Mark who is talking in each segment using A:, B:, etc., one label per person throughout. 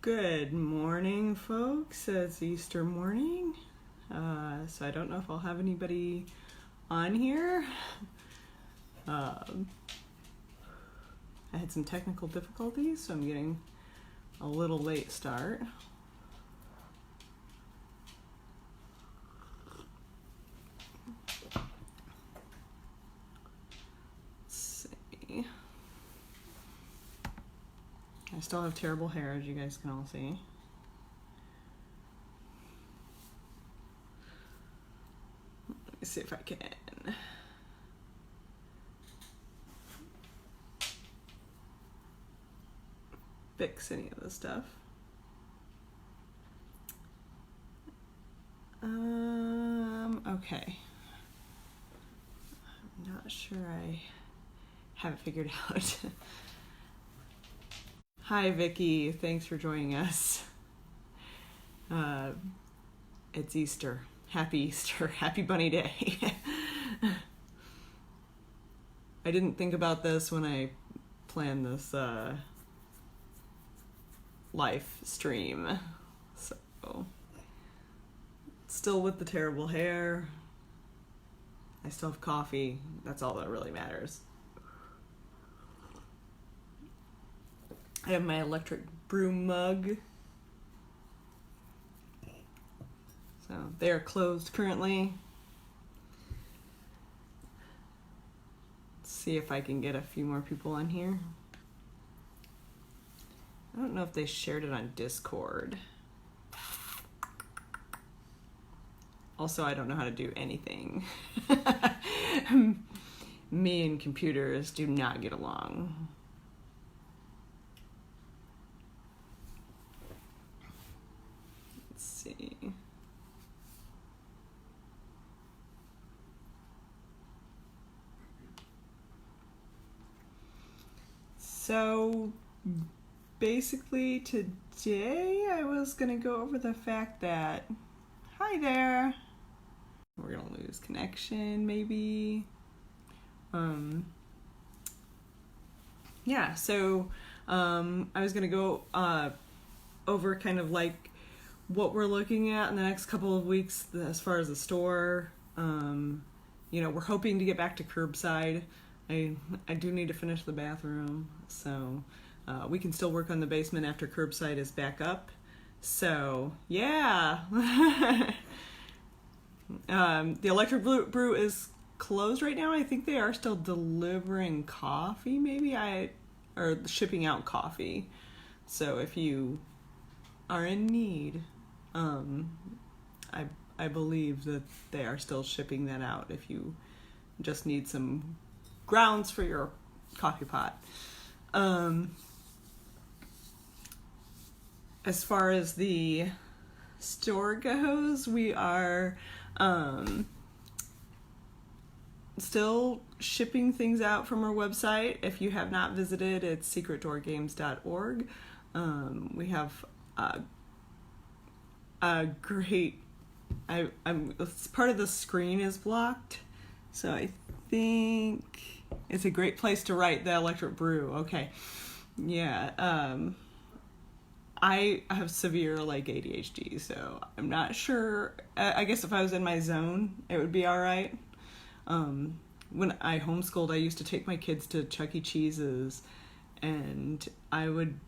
A: Good morning, folks. It's Easter morning, so I don't know if I'll have anybody on here. I had some technical difficulties, so I'm getting a little late start. Let's see. I still have terrible hair, as you guys can all see. Let me see if I can fix any of this stuff. Okay. I'm not sure I have it figured out. Hi, Vicky. Thanks for joining us. It's Easter. Happy Easter. Happy Bunny Day. I didn't think about this when I planned this live stream. So, still with the terrible hair. I still have coffee. That's all that really matters. I have my electric brew mug. So they are closed currently. Let's see if I can get a few more people on here. I don't know if they shared it on Discord. Also, I don't know how to do anything. Me and computers do not get along. Let's see. So basically today I was gonna go over the fact that, hi there, we're gonna lose connection maybe. Yeah, so I was gonna go over kind of like what we're looking at in the next couple of weeks as far as the store. We're hoping to get back to curbside. I do need to finish the bathroom, so we can still work on the basement after curbside is back up. So yeah. The electric brew is closed right now. I think they are still delivering coffee, or shipping out coffee. So if you are in need, I believe that they are still shipping that out if you just need some grounds for your coffee pot. As far as the store goes, we are still shipping things out from our website. If you have not visited, it's secretdoorgames.org. We have a great, it's part of the screen is blocked, so I think it's a great place to write the electric brew. Okay. Yeah. I have severe ADHD, so I'm not sure. I guess if I was in my zone, it would be all right. When I homeschooled, I used to take my kids to Chuck E. Cheese's, and I would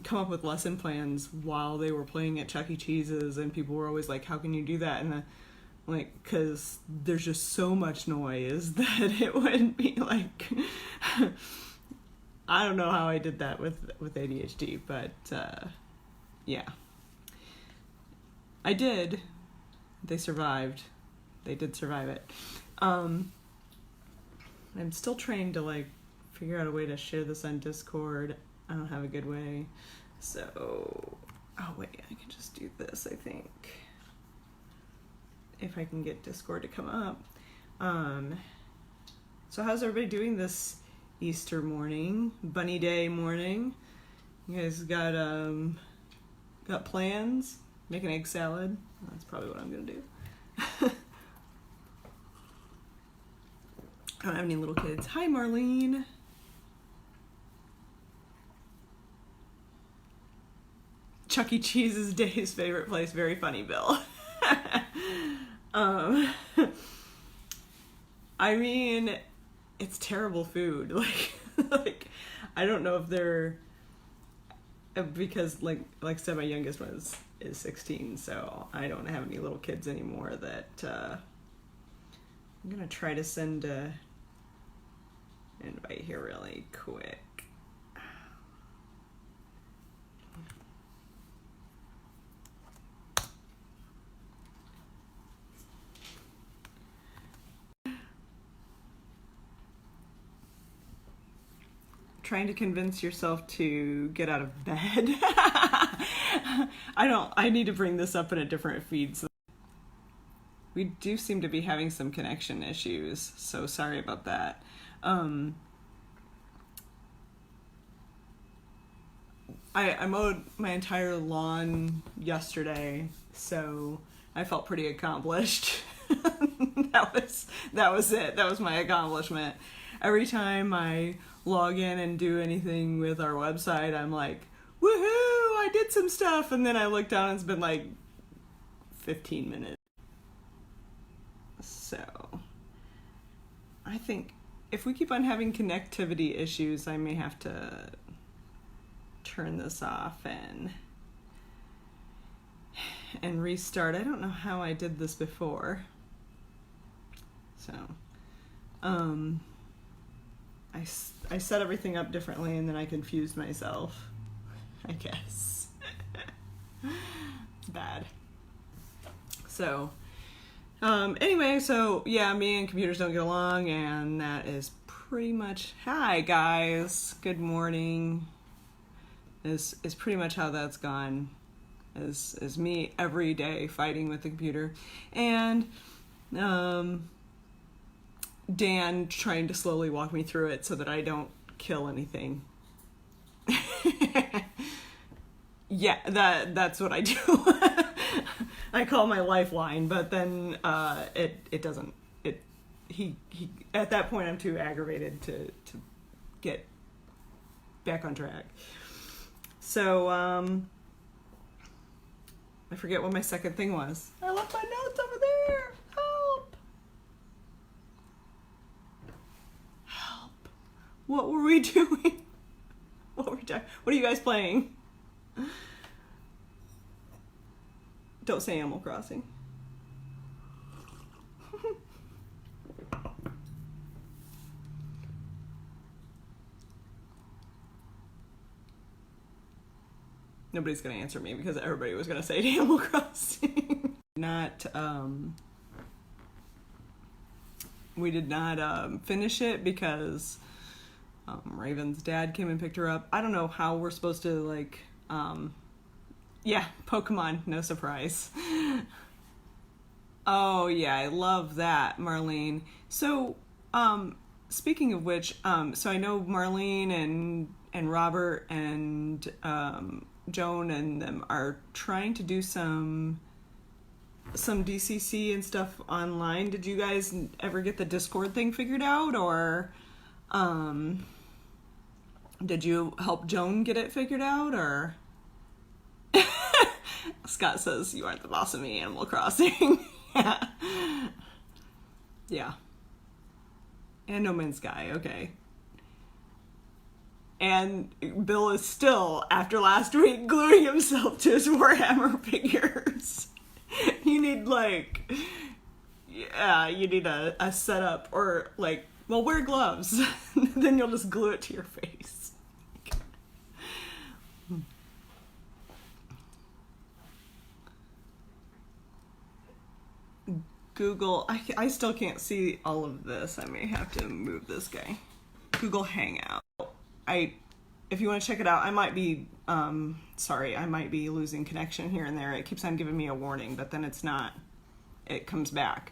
A: come up with lesson plans while they were playing at Chuck E. Cheese's, and people were always like, "How can you do that?" And because there's just so much noise that it wouldn't be I don't know how I did that with ADHD, but yeah. I did. They survived. They did survive it. I'm still trying to figure out a way to share this on Discord. I don't have a good way. So, oh wait, I can just do this, I think. If I can get Discord to come up. So how's everybody doing this Easter morning, Bunny Day morning? You guys got plans? Make an egg salad? That's probably what I'm gonna do. I don't have any little kids. Hi, Marlene. Chuck E. Cheese is Dave's favorite place. Very funny, Bill. I mean, it's terrible food. Like I don't know if they're, because like I said, my youngest one is 16, so I don't have any little kids anymore. That I'm gonna try to send a invite here really quick. Trying to convince yourself to get out of bed. I need to bring this up in a different feed. So we do seem to be having some connection issues, so sorry about that. I mowed my entire lawn yesterday, so I felt pretty accomplished. That was it. That was my accomplishment. Every time I log in and do anything with our website, I'm like, woohoo, I did some stuff. And then I look down and it's been like 15 minutes. So I think if we keep on having connectivity issues, I may have to turn this off and restart. I don't know how I did this before. So, I set everything up differently and then I confused myself, I guess. It's bad. So, anyway, so yeah, me and computers don't get along, and that is pretty much, hi guys, good morning, is pretty much how that's gone, is me every day fighting with the computer, and, Dan trying to slowly walk me through it so that I don't kill anything. Yeah, that's what I do. I call my lifeline, but then it doesn't. He at that point I'm too aggravated to get back on track. So I forget what my second thing was. I left my notes over there. Help! What were we doing? What are you guys playing? Don't say Animal Crossing. Nobody's gonna answer me because everybody was gonna say Animal Crossing. We did not finish it because Raven's dad came and picked her up. I don't know how we're supposed to yeah, Pokemon, no surprise. Oh yeah, I love that, Marlene. So, speaking of which, so I know Marlene and Robert and Joan and them are trying to do some DCC and stuff online. Did you guys ever get the Discord thing figured out, or did you help Joan get it figured out, or? Scott says, you aren't the boss of me, Animal Crossing. Yeah. And No Man's Sky, okay. And Bill is still, after last week, gluing himself to his Warhammer figures. You need, you need a setup, or, well, wear gloves. Then you'll just glue it to your face. Google, I still can't see all of this. I may have to move this guy. Google Hangout. If you want to check it out, I might be, sorry, I might be losing connection here and there. It keeps on giving me a warning, but then it's not, it comes back.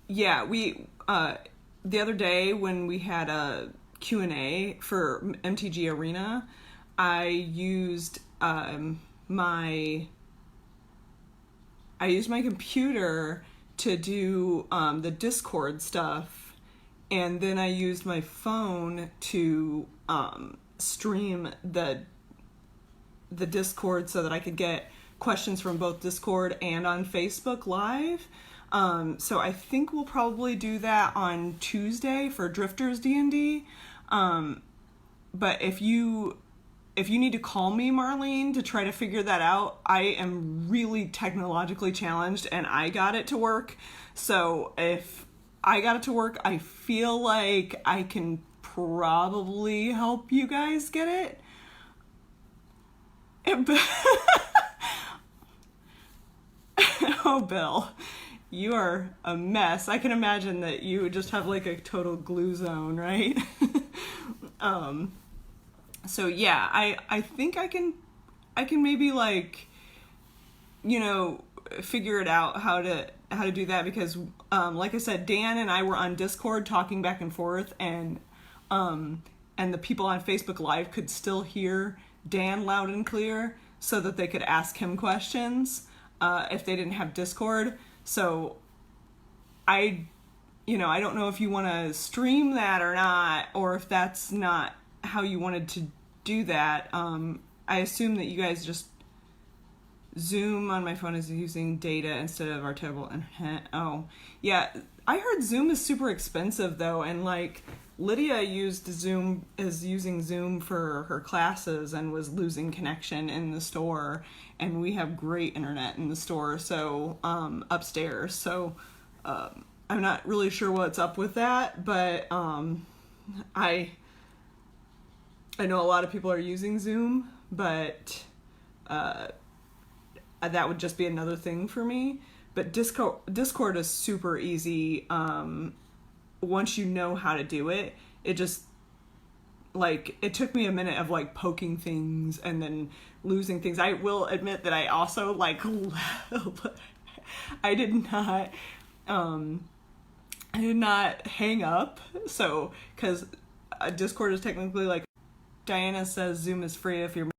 A: Yeah, we, the other day when we had a Q&A for MTG Arena, I used my computer to do the Discord stuff, and then I used my phone to stream the Discord so that I could get questions from both Discord and on Facebook Live. So I think we'll probably do that on Tuesday for Drifters D&D. But if you need to call me, Marlene, to try to figure that out, I am really technologically challenged and I got it to work. So if I got it to work, I feel like I can probably help you guys get it. Oh, Bill, you are a mess. I can imagine that you would just have like a total glue zone, right? So yeah, I think I can maybe like, figure it out how to do that, because like I said, Dan and I were on Discord talking back and forth, and the people on Facebook Live could still hear Dan loud and clear so that they could ask him questions if they didn't have Discord. So I don't know if you want to stream that or not, or if that's not how you wanted to do that. I assume that you guys just Zoom on my phone is using data instead of our terrible internet. Oh, yeah. I heard Zoom is super expensive though, and like Lydia is using Zoom for her classes and was losing connection in the store, and we have great internet in the store, so upstairs. So I'm not really sure what's up with that, but I know a lot of people are using Zoom, but that would just be another thing for me. But Discord is super easy. Once you know how to do it, it just, like, it took me a minute of like poking things and then losing things. I will admit that I also like I did not hang up. So, because Discord is technically like, Diana says Zoom is free if you're,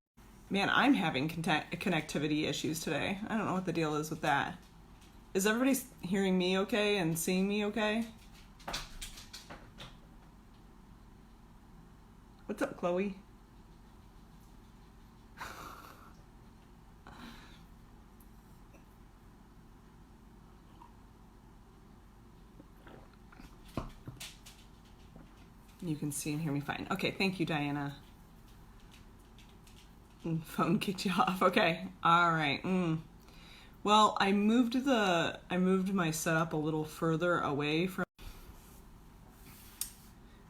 A: man, I'm having connectivity issues today. I don't know what the deal is with that. Is everybody hearing me okay and seeing me okay? What's up, Chloe? You can see and hear me fine. Okay, thank you, Diana. Phone kicked you off. Okay, all right. Well, I moved my setup a little further away from.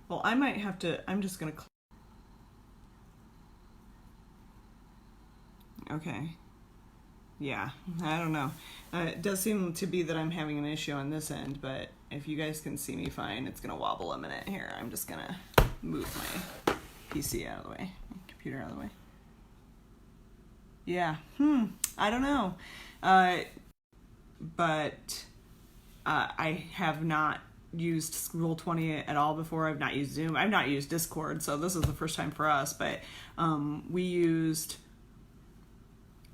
A: Well, I might have to. I'm just gonna. Okay. Yeah, I don't know. It does seem to be that I'm having an issue on this end, but if you guys can see me fine, it's gonna wobble a minute here. I'm just gonna move my PC out of the way, my computer out of the way. Yeah. I don't know. But I have not used Roll20 at all before. I've not used Zoom. I've not used Discord, so this is the first time for us. But we used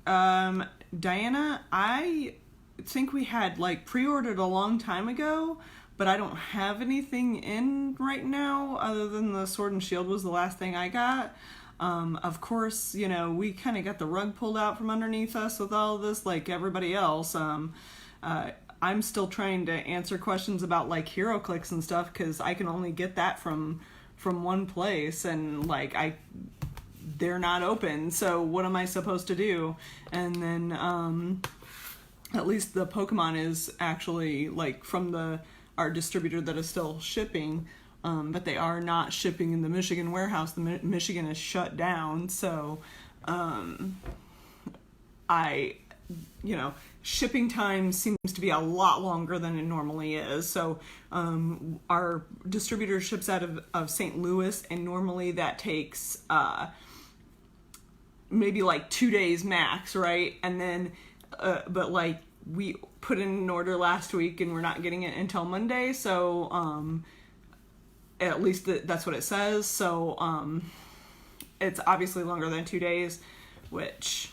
A: Diana. I think we had like pre-ordered a long time ago, but I don't have anything in right now other than the Sword and Shield was the last thing I got. Of course, we kind of got the rug pulled out from underneath us with all of this, like everybody else. I'm still trying to answer questions about like HeroClix and stuff, because I can only get that from one place, and like they're not open. So what am I supposed to do? And then at least the Pokemon is actually like from our distributor that is still shipping. But they are not shipping in the Michigan warehouse. The Michigan is shut down. So, shipping time seems to be a lot longer than it normally is. So, our distributor ships out of St. Louis, and normally that takes, maybe like 2 days max, right? And then, but like we put in an order last week and we're not getting it until Monday. So, at least that's what it says. So it's obviously longer than 2 days, which,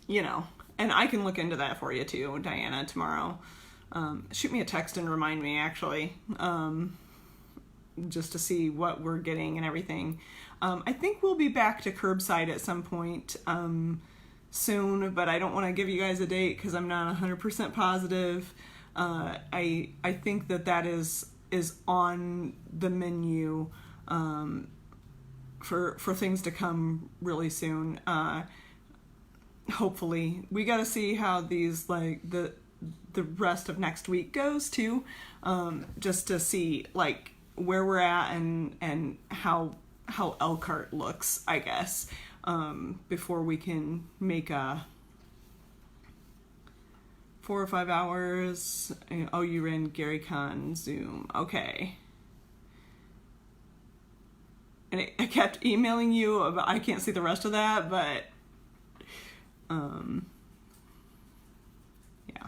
A: and I can look into that for you too, Diana, tomorrow. shoot me a text and remind me, actually, just to see what we're getting and everything. I think we'll be back to curbside at some point soon, but I don't want to give you guys a date because I'm not 100% positive. I think that is on the menu for things to come really soon. Hopefully, we got to see how these the rest of next week goes too, just to see like where we're at and how Elkhart looks, I guess, before we can make a 4 or 5 hours. Oh, you ran Gary Con Zoom. Okay. And I kept emailing you about, I can't see the rest of that, but yeah.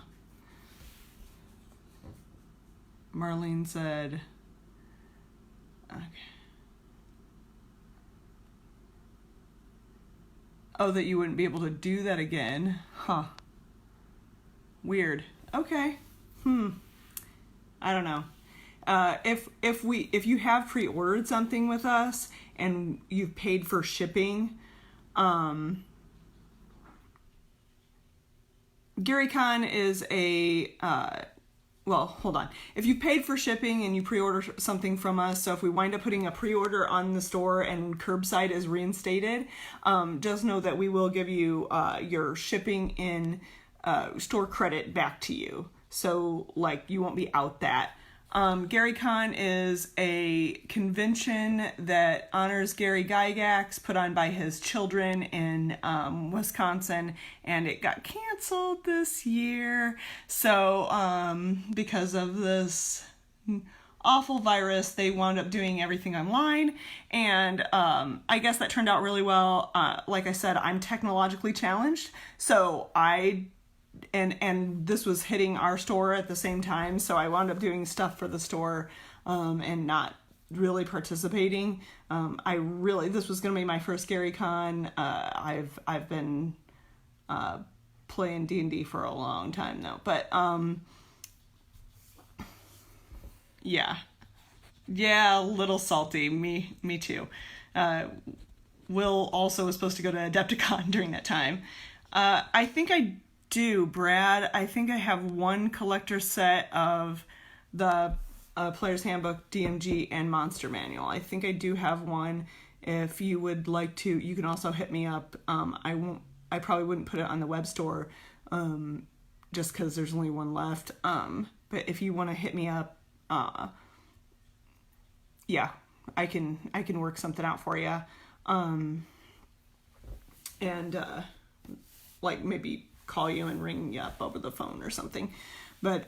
A: Marlene said, okay. Oh, that you wouldn't be able to do that again. Huh. Weird. Okay. I don't know. If you have pre-ordered something with us and you've paid for shipping, GaryCon is well, hold on. If you paid for shipping and you pre-order something from us, so if we wind up putting a pre-order on the store and curbside is reinstated, just know that we will give you your shipping in store credit back to you. So, like, you won't be out that. GaryCon is a convention that honors Gary Gygax, put on by his children in Wisconsin, and it got canceled this year. So, because of this awful virus, they wound up doing everything online, and I guess that turned out really well. Like I said, I'm technologically challenged, so and this was hitting our store at the same time, so I wound up doing stuff for the store and not really participating. This was going to be my first GaryCon. I've been playing D&D for a long time now, but yeah, a little salty. Me too. Will also was supposed to go to Adepticon during that time. I think I do, Brad. I think I have one collector set of the Player's Handbook, DMG, and Monster Manual. I think I do have one. If you would like to, you can also hit me up. I probably wouldn't put it on the web store, just because there's only one left. But if you want to hit me up, yeah, I can work something out for you. Like maybe call you and ring you up over the phone or something. But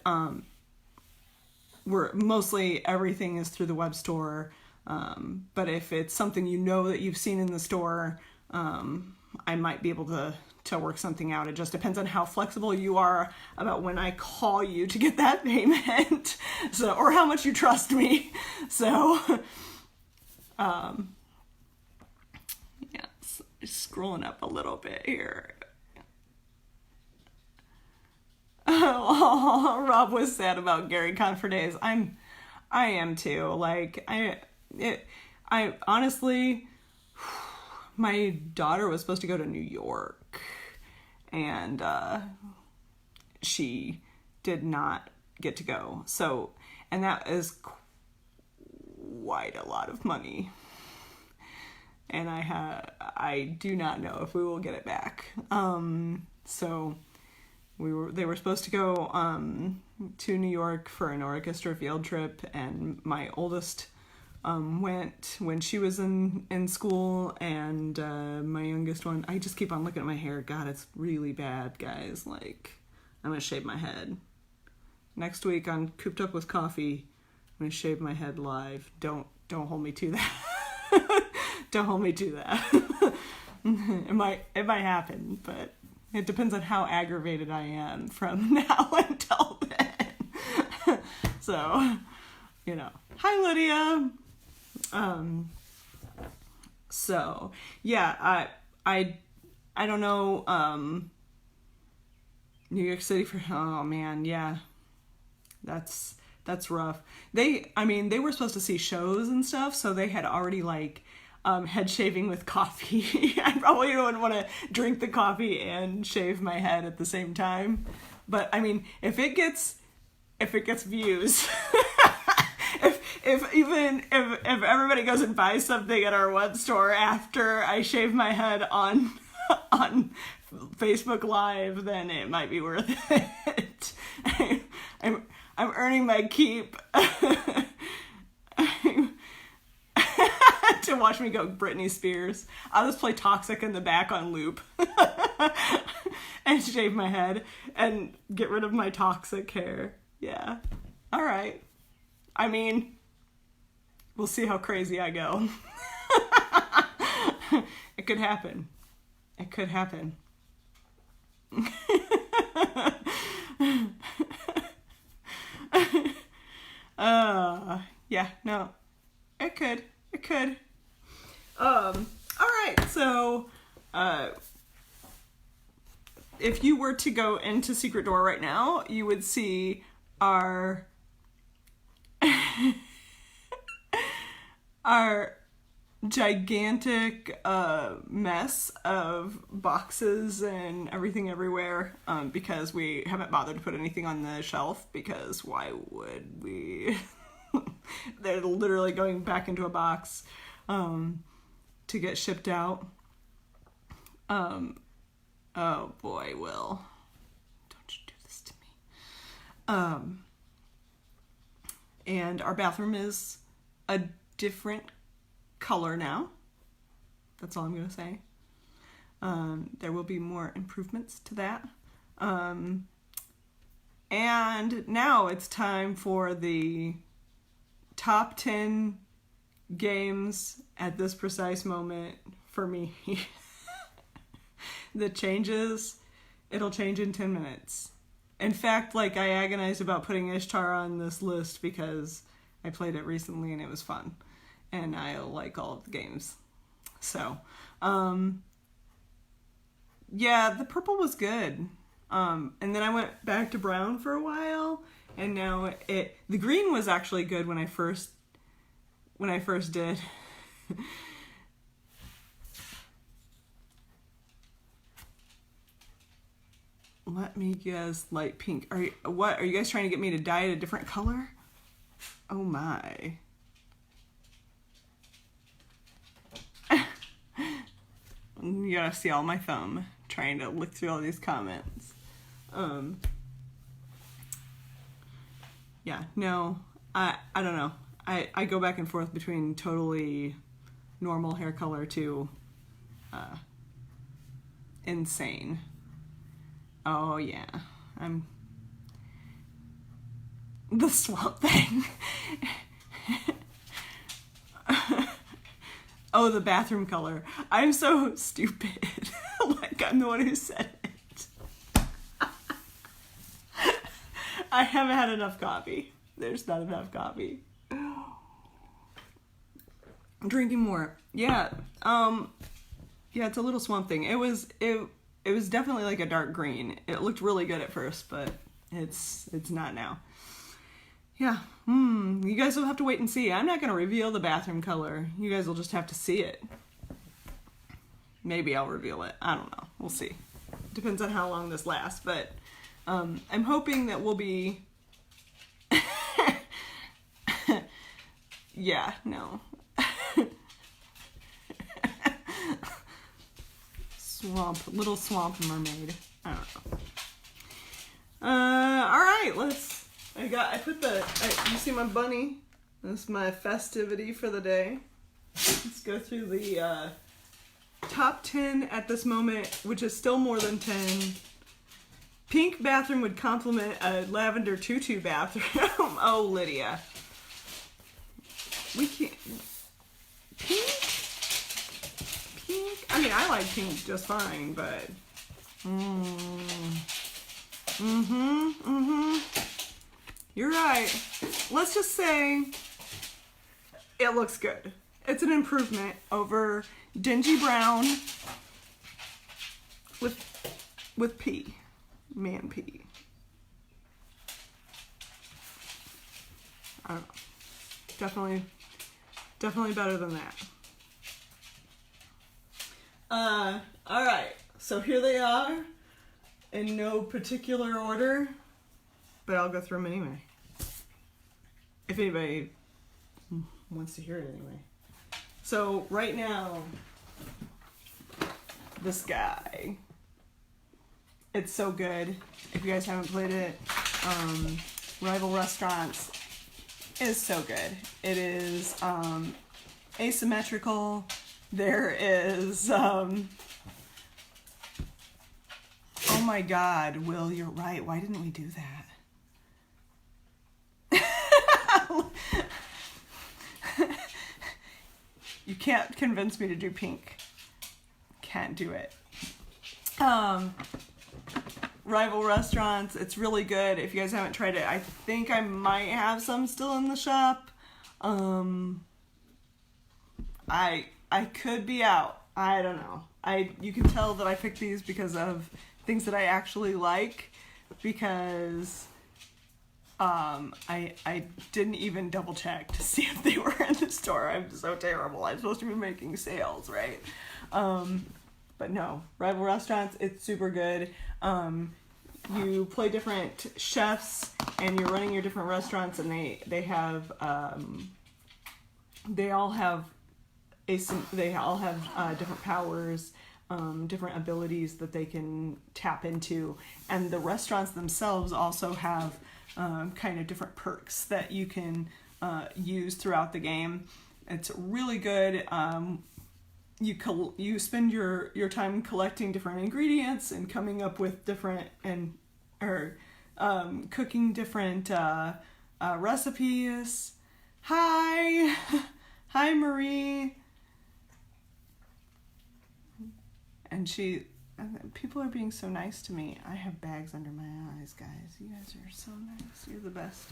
A: we're mostly everything is through the web store. But if it's something that you've seen in the store, I might be able to work something out. It just depends on how flexible you are about when I call you to get that payment. Or how much you trust me. So scrolling up a little bit here. Oh, Rob was sad about GaryCon for days. I am too. Like, I honestly, my daughter was supposed to go to New York, and she did not get to go. So, and that is quite a lot of money. And I do not know if we will get it back. So they were supposed to go to New York for an orchestra field trip, and my oldest went when she was in school, and my youngest one, I just keep on looking at my hair. God, it's really bad, guys. Like, I'm gonna shave my head next week on Cooped Up with Coffee. I'm gonna shave my head live. Don't hold me to that. Don't hold me to that. It might happen, but it depends on how aggravated I am from now until then. So, hi Lydia. So yeah, I don't know. New York City oh man, yeah. that's rough. I mean, they were supposed to see shows and stuff, so they had already like head shaving with coffee. I probably wouldn't want to drink the coffee and shave my head at the same time. But I mean, if it gets views, if everybody goes and buys something at our web store after I shave my head on Facebook Live, then it might be worth it. I'm earning my keep to watch me go Britney Spears. I'll just play Toxic in the back on loop and shave my head and get rid of my toxic hair. Yeah. All right. I mean, we'll see how crazy I go. It could happen. It could happen. Yeah, no. It could. All right, so, if you were to go into Secret Door right now, you would see our gigantic mess of boxes and everything everywhere, because we haven't bothered to put anything on the shelf, because why would we? They're literally going back into a box to get shipped out. Oh boy, Will, don't you do this to me. And our bathroom is a different color now. That's all I'm going to say. There will be more improvements to that. And now it's time for the top 10 games at this precise moment for me. The changes, it'll change in 10 minutes. In fact, like, I agonized about putting Ishtar on this list because I played it recently and it was fun. And I like all of the games. So, yeah, the purple was good. And then I went back to brown for a while, and now the green was actually good when I first did. Let me guess, light pink. Are you guys trying to get me to dye it a different color? Oh my. You gotta see all my thumb trying to look through all these comments. Yeah, no, I don't know. I go back and forth between totally normal hair color to insane. Oh yeah, I'm the Swamp Thing. Oh, the bathroom color. I'm so stupid. Like, I'm the one who said it. I haven't had enough coffee. There's not enough coffee. I'm drinking more. Yeah. Yeah, it's a little Swamp Thing. It was definitely like a dark green. It looked really good at first, but it's not now. Yeah, you guys will have to wait and see. I'm not going to reveal the bathroom color. You guys will just have to see it. Maybe I'll reveal it. I don't know. We'll see. Depends on how long this lasts, but I'm hoping that we'll be... Yeah, no. Little swamp mermaid. I don't know. All right, you see my bunny? That's my festivity for the day. Let's go through the top 10 at this moment, which is still more than 10. Pink bathroom would complement a lavender tutu bathroom. Oh, Lydia. We can't... Pink? I mean, I like pink just fine, but... You're right. Let's just say it looks good. It's an improvement over dingy brown with pea. Man pea. definitely better than that. All right, so here they are in no particular order, but I'll go through them anyway. If anybody wants to hear it anyway. So right now, this guy, it's so good. If you guys haven't played it, Rival Restaurants is so good. It is asymmetrical. There is, oh my God, Will, you're right. Why didn't we do that? You can't convince me to do pink. Can't do it. Rival Restaurants, it's really good. If you guys haven't tried it, I think I might have some still in the shop. I could be out. I don't know. You can tell that I picked these because of things that I actually like, because I didn't even double check to see if they were in the store. I'm so terrible. I'm supposed to be making sales, right? But no, Rival Restaurants, it's super good. You play different chefs and you're running your different restaurants, and they have they all have different powers, different abilities that they can tap into, and the restaurants themselves also have kind of different perks that you can use throughout the game. It's really good. You spend your time collecting different ingredients and coming up with different cooking different recipes. Hi Marie. And people are being so nice to me. I have bags under my eyes, guys. You guys are so nice. You're the best.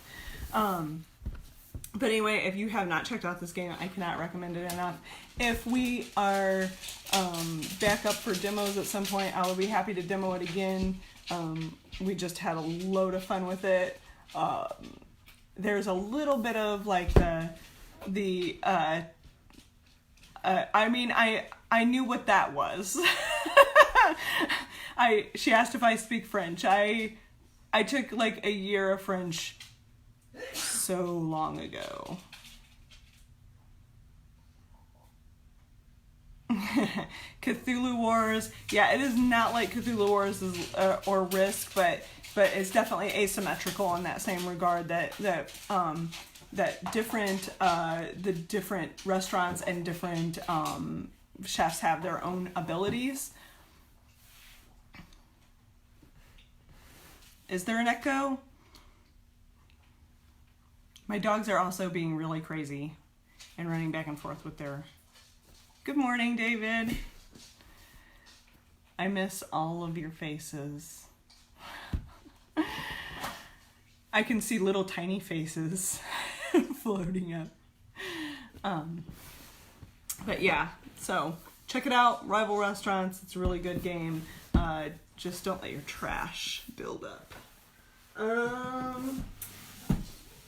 A: But anyway, if you have not checked out this game, I cannot recommend it enough. If we are back up for demos at some point, I will be happy to demo it again. We just had a load of fun with it. There's a little bit of like I knew what that was. She asked if I speak French. I took like a year of French so long ago. Cthulhu Wars. Yeah, it is not like Cthulhu Wars or Risk, but it's definitely asymmetrical in that same regard, that different the different restaurants and different chefs have their own abilities. Is there an echo? My dogs are also being really crazy and running back and forth with their... Good morning, David. I miss all of your faces. I can see little tiny faces floating up. But yeah, so check it out. Rival Restaurants. It's a really good game. Just don't let your trash build up.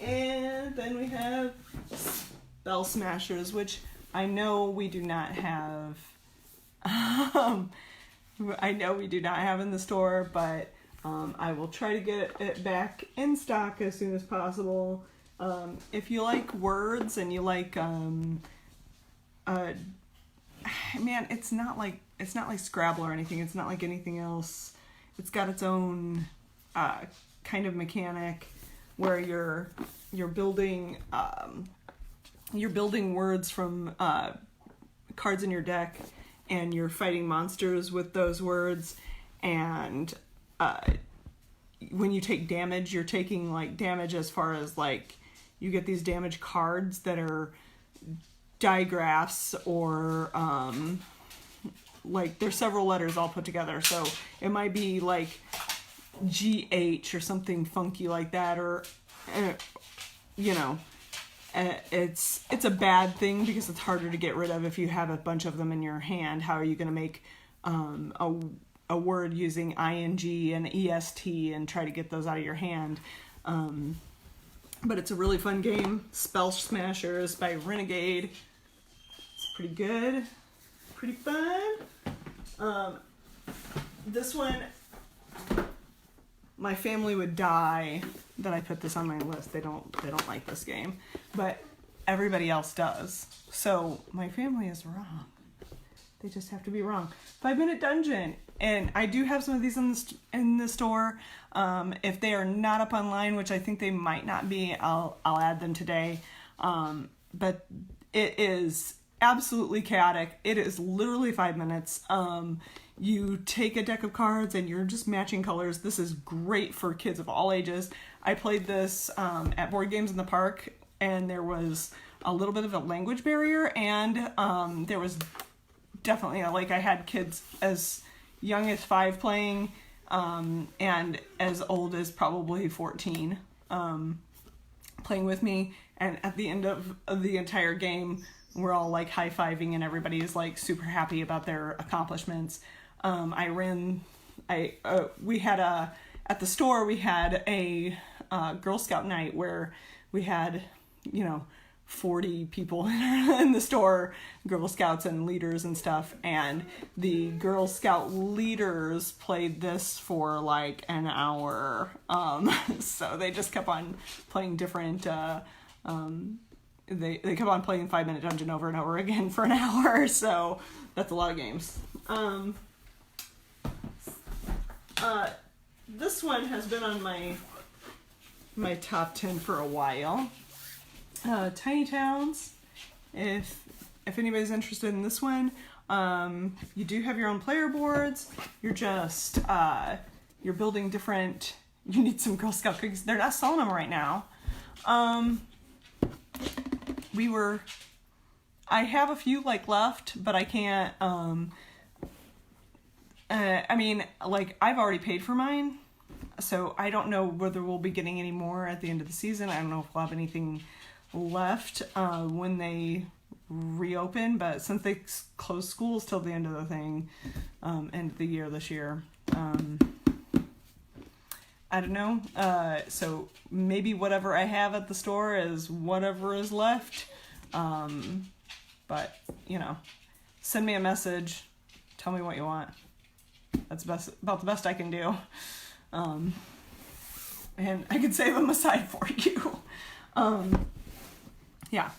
A: And then we have Spell Smashers, which I know we do not have. I know we do not have in the store, but I will try to get it back in stock as soon as possible. If you like words and you like, man, it's not like Scrabble or anything. It's not like anything else. It's got its own kind of mechanic where you're building words from cards in your deck, and you're fighting monsters with those words. And when you take damage, you're taking like damage as far as like you get these damage cards that are digraphs or like there's several letters all put together. So it might be like GH or something funky like that, or it's a bad thing because it's harder to get rid of if you have a bunch of them in your hand. How are you going to make a word using ing and est and try to get those out of your hand? but it's a really fun game. Spell Smashers by Renegade. It's pretty good, pretty fun. This one, my family would die that I put this on my list. They don't like this game, but everybody else does. So my family is wrong. They just have to be wrong. 5 Minute Dungeon, and I do have some of these in the store. If they are not up online, which I think they might not be, I'll add them today. But it is absolutely chaotic. It is literally 5 minutes. You take a deck of cards and you're just matching colors. This is great for kids of all ages. I played this at Board Games in the Park, and there was a little bit of a language barrier, and there was definitely, like, I had kids as young as 5 playing, and as old as probably 14 playing with me. And at the end of the entire game, we're all like high-fiving and everybody is like super happy about their accomplishments. We had at the store, we had a Girl Scout night where we had, 40 people in the store, Girl Scouts and leaders and stuff, and the Girl Scout leaders played this for like an hour. So they just kept on playing different, they kept on playing 5 Minute Dungeon over and over again for an hour, so that's a lot of games. This one has been on my top 10 for a while. Tiny Towns. If anybody's interested in this one, you do have your own player boards. You're just you're building different. You need some Girl Scout cookies. They're not selling them right now. I have a few left, but I can't. I've already paid for mine, so I don't know whether we'll be getting any more at the end of the season. I don't know if we'll have anything left when they reopen, but since they close schools till the end of the end of the year this year, I don't know. So maybe whatever I have at the store is whatever is left. But send me a message, tell me what you want. That's about the best I can do. And I can save them aside for you. Yeah.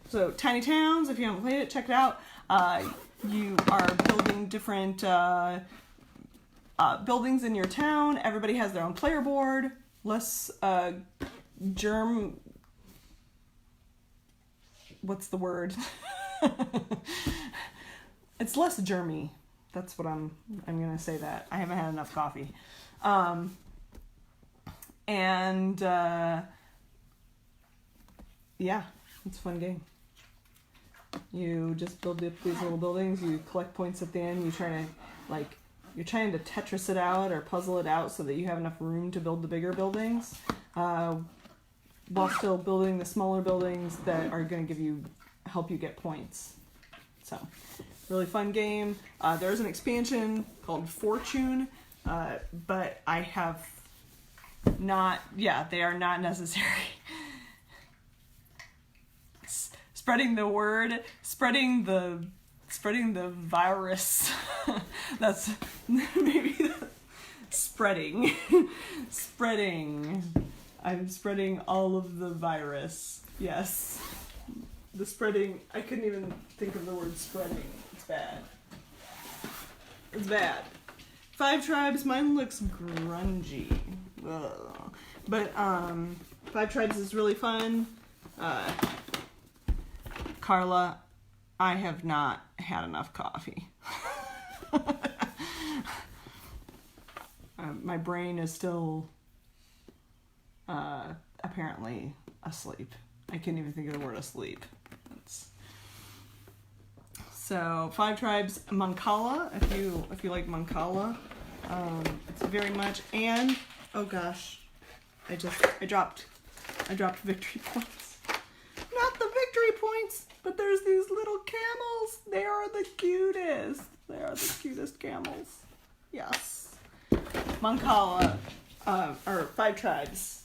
A: So Tiny Towns, if you haven't played it, check it out. You are building different buildings in your town. Everybody has their own player board. Less germ. What's the word? It's less germy. That's what I'm gonna say that. I haven't had enough coffee. Yeah, it's a fun game. You just build up these little buildings. You collect points at the end. You're trying to Tetris it out or puzzle it out so that you have enough room to build the bigger buildings, while still building the smaller buildings that are going to help you get points. So, really fun game. There's an expansion called Fortune, but I have not. Yeah, they are not necessary. Spreading the word, spreading the virus. That's maybe spreading. I'm spreading all of the virus. Yes. The spreading, I couldn't even think of the word spreading. It's bad. It's bad. 5 Tribes, mine looks grungy. Ugh. But 5 Tribes is really fun. Carla, I have not had enough coffee. My brain is still apparently asleep. I can't even think of the word asleep. So 5 Tribes, Mancala, if you like Mancala, it's very much, and oh gosh, I dropped victory points. Not the victory points, but there's these little camels. They are the cutest. They are the cutest camels. Yes. Mancala, or 5 Tribes,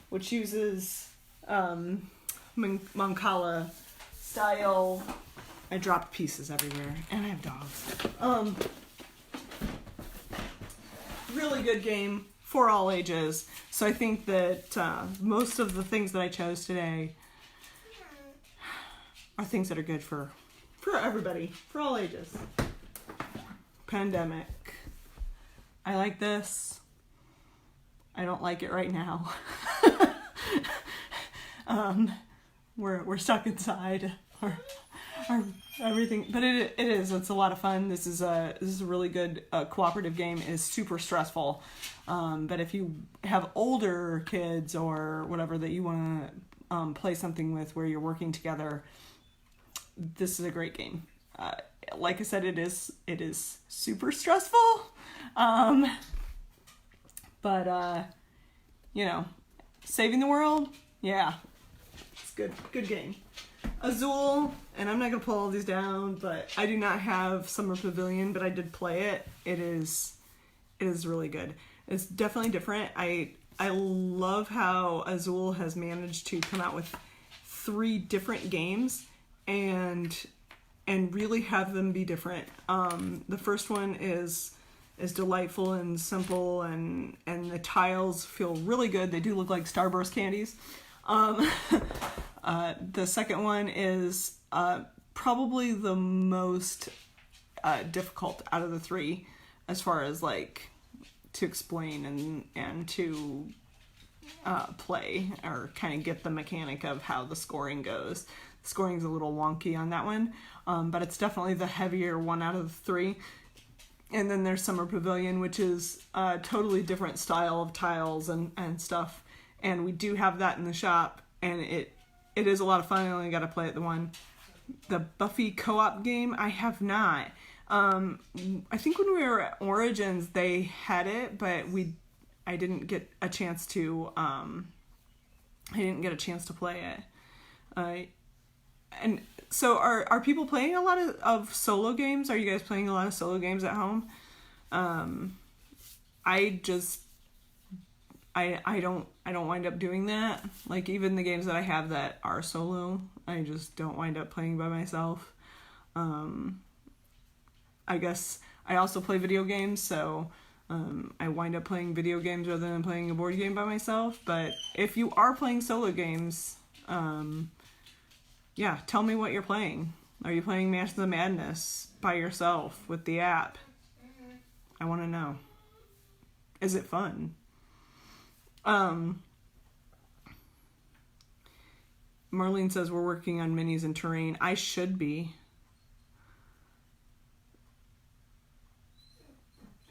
A: which uses Mancala style. I dropped pieces everywhere, and I have dogs. Really good game for all ages. So I think that most of the things that I chose today are things that are good for everybody, for all ages. Pandemic. I like this. I don't like it right now. We're stuck inside. Our everything, but it's a lot of fun. This is a really good cooperative game. It is super stressful, but if you have older kids or whatever that you want to play something with where you're working together, this is a great game. Like I said, it is super stressful, but saving the world, yeah, it's good game. Azul, and I'm not going to pull all these down, but I do not have Summer Pavilion, but I did play it. It is really good. It's definitely different. I love how Azul has managed to come out with 3 different games and really have them be different. The first one is delightful and simple, and the tiles feel really good. They do look like Starburst candies. The second one is probably the most difficult out of the 3 as far as like to explain and to play or kind of get the mechanic of how the scoring goes. The scoring's a little wonky on that one, but it's definitely the heavier one out of the 3. And then there's Summer Pavilion, which is a totally different style of tiles and stuff. And we do have that in the shop, and it is a lot of fun. I only got to play it the one. The Buffy co-op game, I have not. I think when we were at Origins, they had it, but I didn't get a chance to play it. And so are people playing a lot of solo games? Are you guys playing a lot of solo games at home? I don't wind up doing that. Like, even the games that I have that are solo, I just don't wind up playing by myself. I guess I also play video games, so I wind up playing video games rather than playing a board game by myself. But if you are playing solo games, yeah, tell me what you're playing. Are you playing Mash the Madness by yourself with the app? I want to know. Is it fun? Marlene says we're working on minis and terrain. I should be.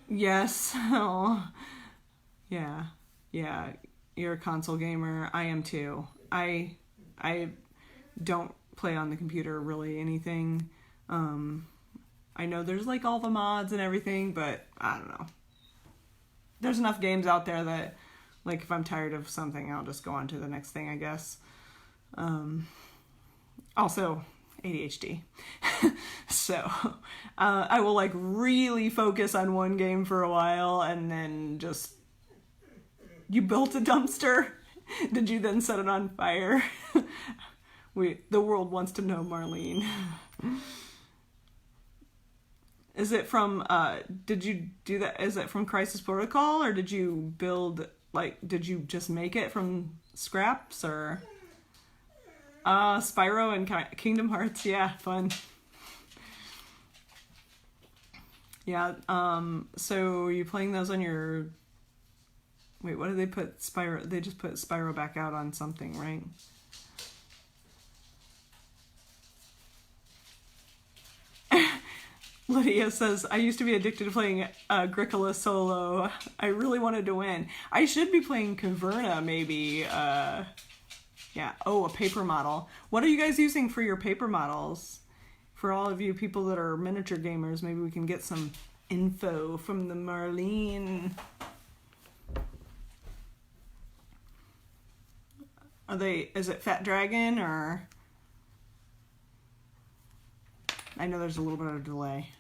A: Yes. Oh. Yeah. You're a console gamer. I am too. I don't play on the computer really anything. I know there's like all the mods and everything, but I don't know. There's enough games out there that, like, if I'm tired of something, I'll just go on to the next thing, I guess. Also, ADHD. So, I will, like, really focus on one game for a while, and then just... You built a dumpster? Did you then set it on fire? The world wants to know, Marlene. Is it from, did you do that, is it from Crisis Protocol, or did you build... Like, did you just make it from scraps, or... Spyro and Kingdom Hearts, yeah, fun. Yeah, so are you playing those on your... Wait, what did they put Spyro... They just put Spyro back out on something, right? Lydia says, I used to be addicted to playing Agricola solo. I really wanted to win. I should be playing Caverna, maybe. Yeah. Oh, a paper model. What are you guys using for your paper models? For all of you people that are miniature gamers, maybe we can get some info from the Marlene. Is it Fat Dragon, or... I know there's a little bit of a delay.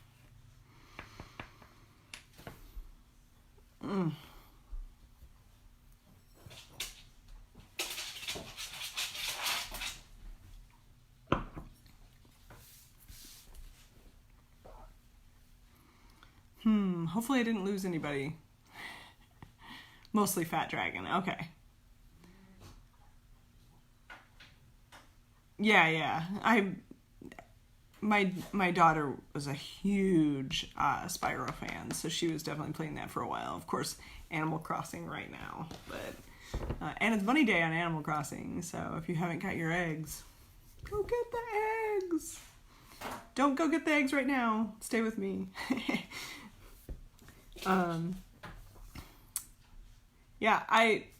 A: Hopefully I didn't lose anybody. Mostly Fat Dragon. Okay. Yeah. My daughter was a huge Spyro fan, so she was definitely playing that for a while. Of course, Animal Crossing right now, but and it's Bunny Day on Animal Crossing, so if you haven't got your eggs, go get the eggs. Don't go get the eggs right now. Stay with me. Yeah,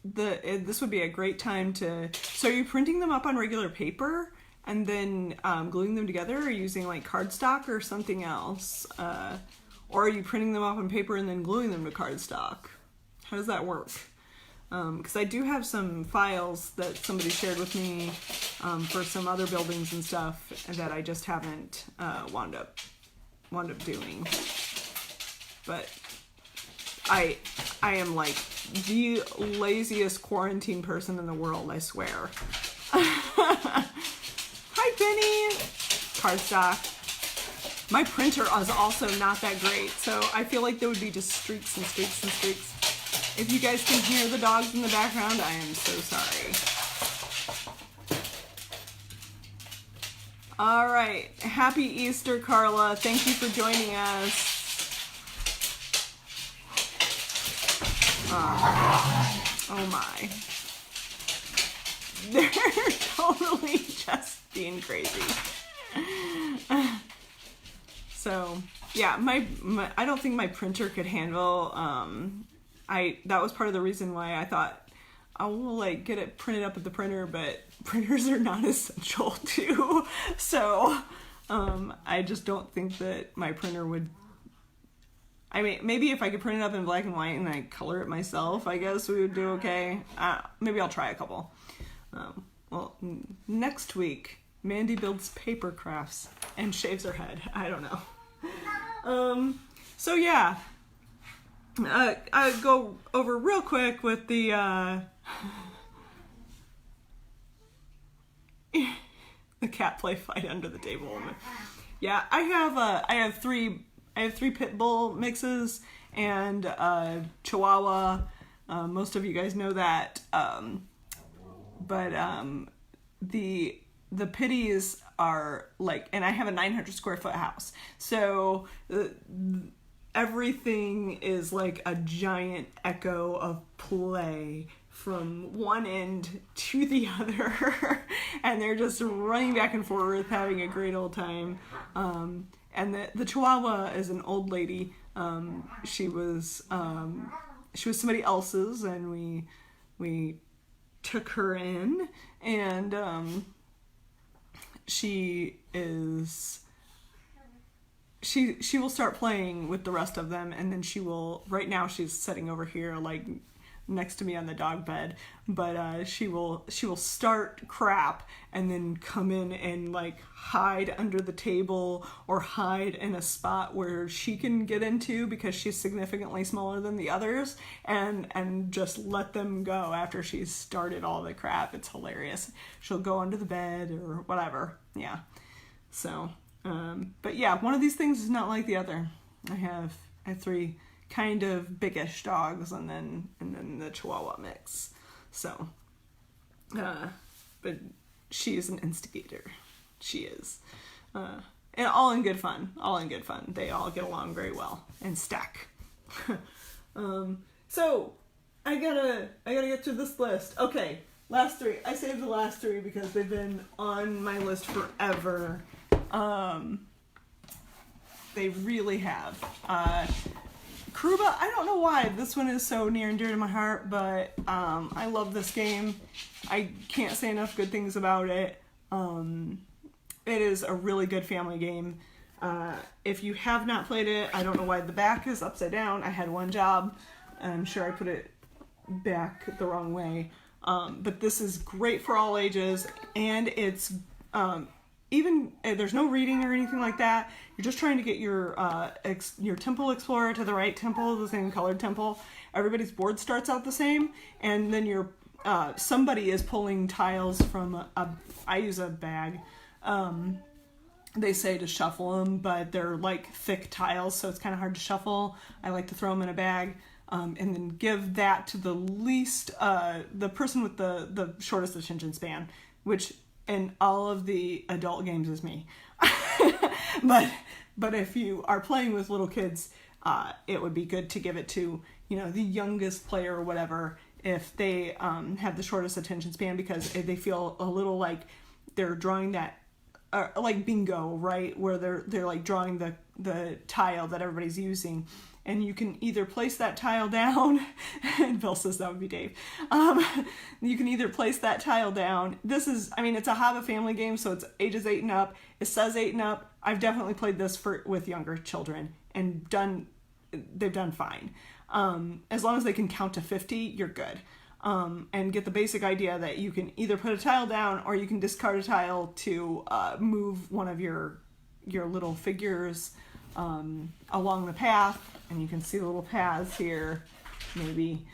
A: this would be a great time to. So, are you printing them up on regular paper and then gluing them together, or using like cardstock or something else? Or are you printing them up on paper and then gluing them to cardstock? How does that work? Because I do have some files that somebody shared with me for some other buildings and stuff that I just haven't wound up doing. But I am like the laziest quarantine person in the world, I swear. Hi, Penny! Cardstock. My printer is also not that great, so I feel like there would be just streaks and streaks and streaks. If you guys can hear the dogs in the background, I am so sorry. All right. Happy Easter, Carla. Thank you for joining us. Oh my. They're totally just being crazy. So, yeah, my I don't think my printer could handle, that was part of the reason why I thought I will like get it printed up at the printer, but printers are not essential too. So, I just don't think that my printer would. I mean, maybe if I could print it up in black and white and I color it myself, I guess we would do okay. Maybe I'll try a couple. Well, next week, Mandy builds paper crafts and shaves her head. I don't know. So yeah, I'll go over real quick with the, the cat play fight under the table. Yeah, I have three pit bull mixes and Chihuahua. Most of you guys know that. But the pitties are like, and I have a 900 square foot house. So everything is like a giant echo of play from one end to the other. And they're just running back and forth, having a great old time. And the Chihuahua is an old lady. She was somebody else's, and we took her in, and she will start playing with the rest of them, and then right now she's sitting over here like next to me on the dog bed, but she will start crap and then come in and like hide under the table or hide in a spot where she can get into because she's significantly smaller than the others, and just let them go after she's started all the crap. It's hilarious. She'll go under the bed or whatever. Yeah. So but yeah, one of these things is not like the other. I have three kind of biggish dogs, and then the Chihuahua mix. So, but she is an instigator. She is, and all in good fun. All in good fun. They all get along very well and stack. So I gotta get through this list. Okay, last three. I saved the last three because they've been on my list forever. They really have. Kruba, I don't know why this one is so near and dear to my heart, but I love this game. I can't say enough good things about it. It is a really good family game. If you have not played it, I don't know why the back is upside down. I had one job. I'm sure I put it back the wrong way. But this is great for all ages, and it's even there's no reading or anything like that. You're just trying to get your temple explorer to the right temple, the same colored temple. Everybody's board starts out the same, and then your somebody is pulling tiles from I use a bag, they say to shuffle them, but they're like thick tiles, so it's kind of hard to shuffle. I like to throw them in a bag, and then give that to the person with the shortest attention span, which in all of the adult games is me. But if you are playing with little kids, it would be good to give it to, the youngest player or whatever, if they have the shortest attention span, because if they feel a little like they're drawing that, like bingo, right, where they're like drawing the tile that everybody's using, and you can either place that tile down, and Bill says that would be Dave. You can either place that tile down. It's a Have a Family game, so it's ages 8 and up. It says 8 and up. I've definitely played this with younger children and they've done fine. As long as they can count to 50, you're good. And get the basic idea that you can either put a tile down or you can discard a tile to move one of your little figures along the path, and you can see the little paths here, maybe.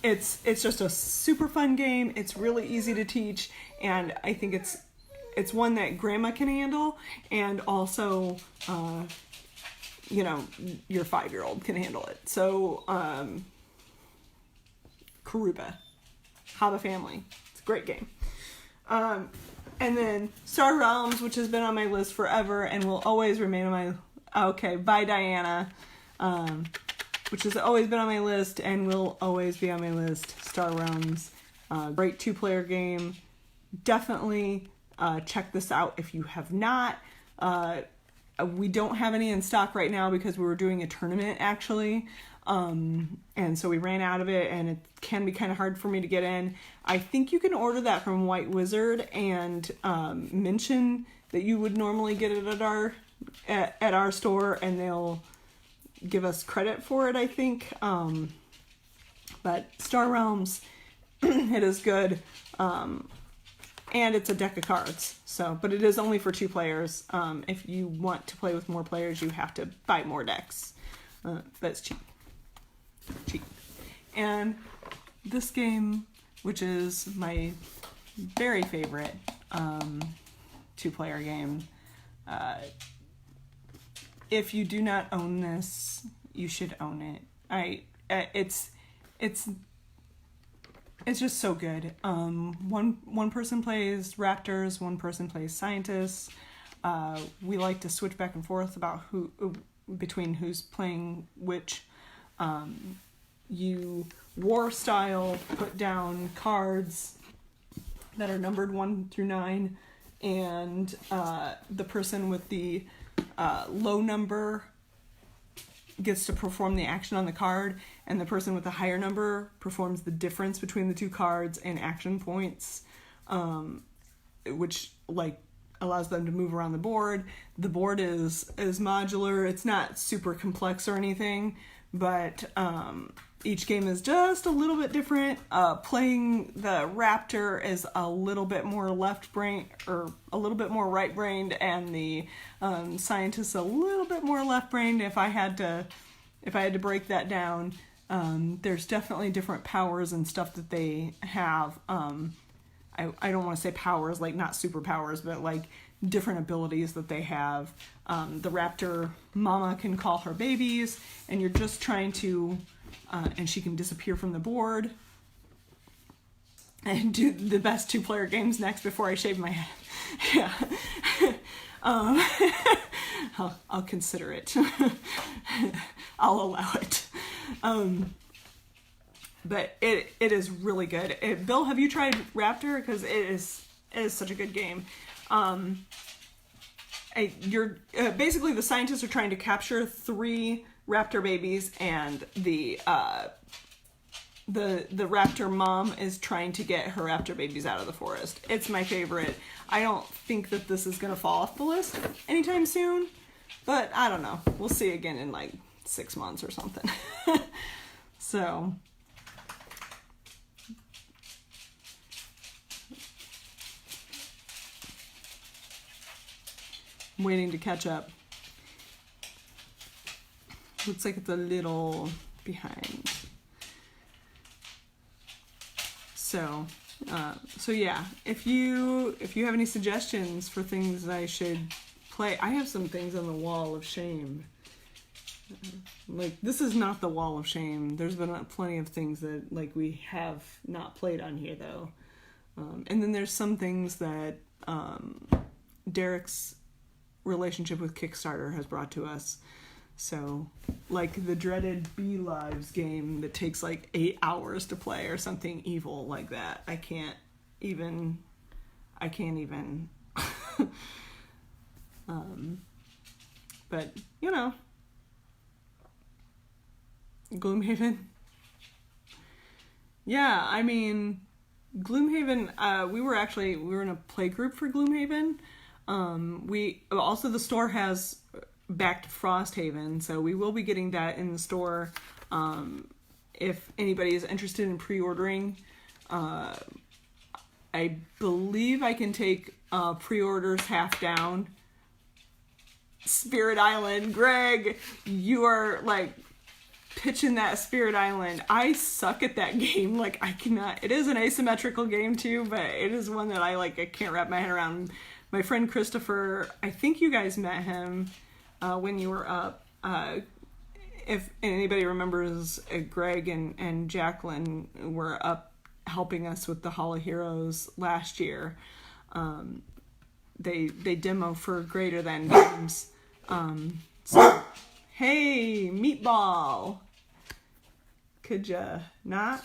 A: It's just a super fun game. It's really easy to teach, and I think it's one that grandma can handle, and also your 5-year-old can handle it. So Karuba, Have a Family. It's a great game. And then Star Realms, which has been on my list forever and will always remain on my... by Diana. Which has always been on my list and will always be on my list. Star Realms. Great 2-player game. Definitely check this out if you have not. We don't have any in stock right now because we were doing a tournament, actually. And so we ran out of it, and it can be kind of hard for me to get in. I think you can order that from White Wizard and mention that you would normally get it at our store, and they'll give us credit for it, I think. But Star Realms, it is good. And it's a deck of cards. But it is only for 2 players. If you want to play with more players, you have to buy more decks. But it's cheap. And this game, which is my very favorite 2-player game, if you do not own this, you should own it. It's just so good. One person plays raptors, one person plays scientists. We like to switch back and forth about between who's playing which. You war style put down cards that are numbered 1 through 9, and the person with the low number gets to perform the action on the card, and the person with the higher number performs the difference between the 2 cards and action points, which allows them to move around the board. The board is modular. It's not super complex or anything, but each game is just a little bit different. Playing the raptor is a little bit more left-brained, or a little bit more right-brained, and the scientist a little bit more left-brained. If I had to break that down, there's definitely different powers and stuff that they have. I don't want to say powers, like not superpowers, but like different abilities that they have. The raptor mama can call her babies, and you're just trying to, and she can disappear from the board. And do the best 2-player games next before I shave my head. Yeah. I'll consider it. I'll allow it. But it is really good. Bill, have you tried Raptor? Because it is such a good game. You're basically, the scientists are trying to capture 3 raptor babies, and the raptor mom is trying to get her raptor babies out of the forest. It's my favorite. I don't think that this is going to fall off the list anytime soon, but I don't know. We'll see again in like 6 months or something. So... I'm waiting to catch up. Looks like it's a little behind. So, So yeah, if you have any suggestions for things I should play, I have some things on the wall of shame. Like, this is not the wall of shame. There's been plenty of things that like we have not played on here though. And then there's some things that Derek's relationship with Kickstarter has brought to us. So, like the dreaded Bee Lives game that takes like 8 hours to play or something evil like that. I can't even. But, you know, Gloomhaven. Yeah, I mean, Gloomhaven, we were in a play group for Gloomhaven. Also the store has back to Frosthaven, so we will be getting that in the store. If anybody is interested in pre-ordering, I believe I can take pre-orders half down. Spirit Island, Greg, you are like pitching that Spirit Island. I suck at that game. Like, I cannot. It is an asymmetrical game too, but it is one that I can't wrap my head around. My friend Christopher, I think you guys met him when you were up. If anybody remembers, Greg and Jacqueline were up helping us with the Hall of Heroes last year. They demo for Greater Than Games. So, hey, Meatball. Could ya not?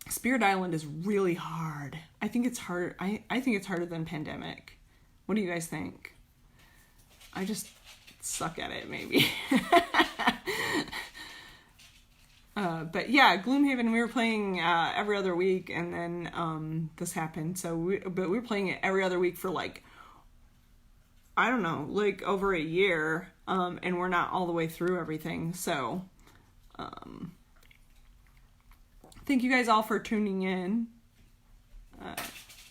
A: Spirit Island is really hard. I think it's hard. I think it's harder than Pandemic. What do you guys think? I just suck at it, maybe. But yeah, Gloomhaven, we were playing every other week, and then this happened. So, we were playing it every other week for I don't know, over a year, and we're not all the way through everything. So, thank you guys all for tuning in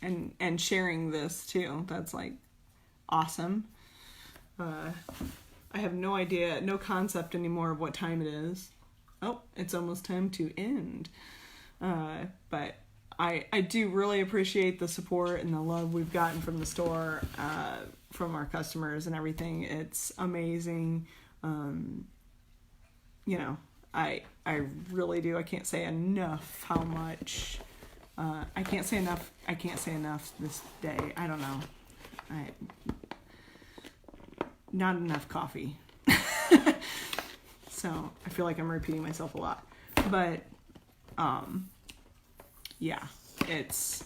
A: and sharing this too. That's awesome. I have no idea, no concept anymore of what time it is. Oh, it's almost time to end. But I do really appreciate the support and the love we've gotten from the store, from our customers and everything. It's amazing. I really do. I can't say enough how much. I can't say enough this day. I don't know. Not enough coffee. So I feel like I'm repeating myself a lot, but yeah, it's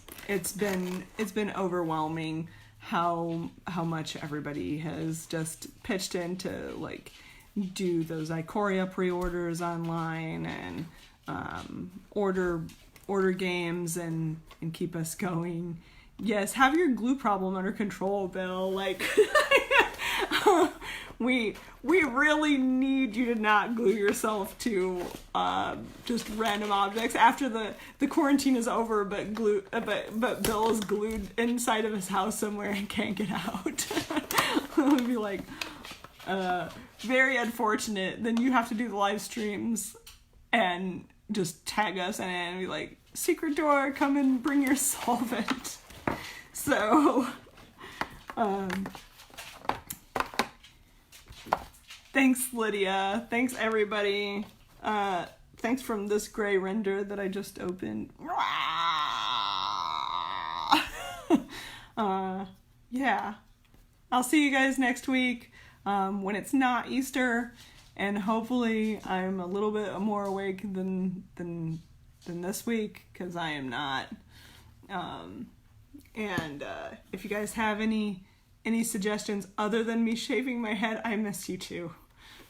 A: been overwhelming how much everybody has just pitched in to do those Ikoria pre-orders online and order games and keep us going. Yes, have your glue problem under control, Bill. We really need you to not glue yourself to just random objects after the quarantine is over, but Bill is glued inside of his house somewhere and can't get out. It would be very unfortunate. Then you have to do the live streams and just tag us in it and be like, secret door, come and bring your solvent. So, thanks, Lydia. Thanks, everybody. Thanks from this gray render that I just opened. Yeah. I'll see you guys next week when it's not Easter, and hopefully I'm a little bit more awake than this week, because I am not. And if you guys have any suggestions other than me shaving my head, I miss you too.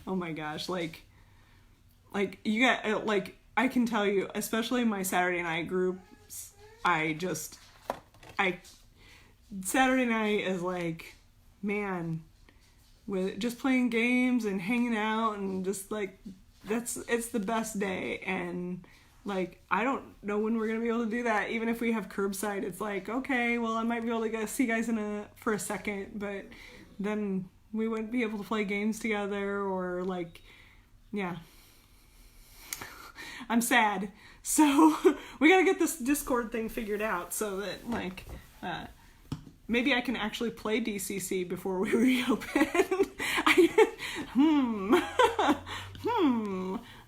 A: Oh my gosh, you got, I can tell you, especially my Saturday night groups, Saturday night is man, with just playing games and hanging out and just it's the best day. And I don't know when we're gonna be able to do that. Even if we have curbside, it's okay, well, I might be able to go see you guys for a second, but then we wouldn't be able to play games together, or yeah. I'm sad. So we gotta get this Discord thing figured out so that, like, maybe I can actually play DCC before we reopen.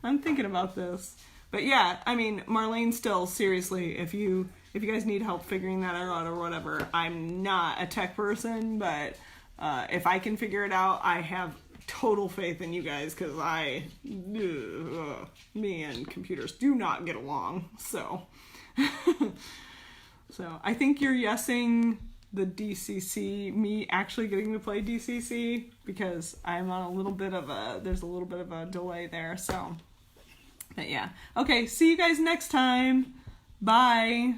A: I'm thinking about this. But yeah, I mean, Marlene, still, seriously, if you guys need help figuring that out or whatever, I'm not a tech person, but if I can figure it out, I have total faith in you guys, because me and computers do not get along. So I think you're yesing the DCC, me actually getting to play DCC, because I'm on there's a little bit of a delay there. So, but yeah. Okay, see you guys next time. Bye.